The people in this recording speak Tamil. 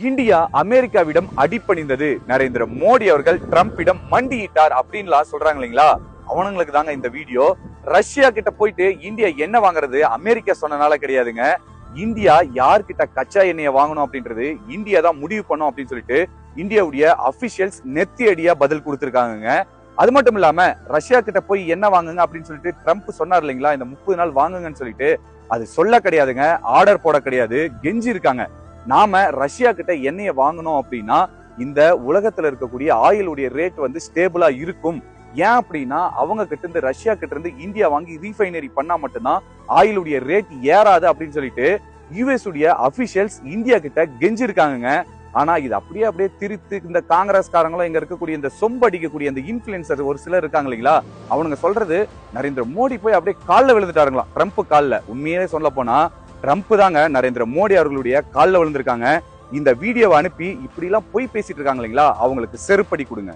இந்தியா அமெரிக்காவிடம் அடிபணிந்தது. நரேந்திர மோடி அவர்கள் ட்ரம்பிடம் மண்டியிட்டார் அப்படின்லாம் சொல்றாங்க இல்லைங்களா? அவனுங்களுக்கு தாங்க இந்த வீடியோ. ரஷ்யா கிட்ட போயிட்டு இந்தியா என்ன வாங்குறது அமெரிக்கா சொன்னனால கிடையாதுங்க. இந்தியா யார்கிட்ட கச்சா எண்ணெயை வாங்கணும் அப்படின்றது இந்தியா தான் முடிவு பண்ணும் அப்படின்னு சொல்லிட்டு இந்தியாவுடைய அபிஷியல்ஸ் நெத்தி அடியா பதில் கொடுத்திருக்காங்க. அது மட்டும் இல்லாம ரஷ்யா கிட்ட போய் என்ன வாங்குங்க அப்படின்னு சொல்லிட்டு ட்ரம்ப் சொன்னார் இல்லைங்களா, இந்த 30 நாள் வாங்குங்கன்னு சொல்லிட்டு. அது சொல்ல கிடையாதுங்க, ஆர்டர் போட கிடையாது, கெஞ்சி இருக்காங்க. நாம ரஷ்யா கிட்ட எண்ணெயை வாங்கணும் அப்படின்னா இந்த உலகத்துல இருக்கக்கூடிய ஆயிலுடைய ரேட் வந்து ஸ்டேபிளா இருக்கும். ஏன் அப்படின்னா அவங்க கிட்ட இருந்து ரஷ்யா கிட்ட இருந்து இந்தியா வாங்கி ரீஃபைனரி பண்ணா மட்டும்தான் ஆயிலுடைய ரேட் ஏறாது அப்படின்னு சொல்லிட்டு யுஎஸ் உடைய அபிஷியல்ஸ் இந்தியா கிட்ட கெஞ்சி இருக்காங்க. ஆனா இது அப்படியே திரித்து இந்த காங்கிரஸ்காரங்களும் இங்க இருக்கக்கூடிய இந்த சொம்படிக்கக்கூடிய இந்த இன்ஃபுளுசர் ஒரு சிலர் இருக்காங்க இல்லைங்களா, அவனுங்க சொல்றது நரேந்திர மோடி போய் அப்படியே காலில் விழுந்துட்டாருங்களாம். ட்ரம்ப் காலில். உண்மையே சொல்ல போனா ட்ரம்ப் தாங்க நரேந்திர மோடி அவர்களுடைய காலில் விழுந்திருக்காங்க. இந்த வீடியோவை அனுப்பி இப்படி எல்லாம் போய் பேசிட்டு இருக்காங்க இல்லைங்களா, அவங்களுக்கு செருப்படி கொடுங்க.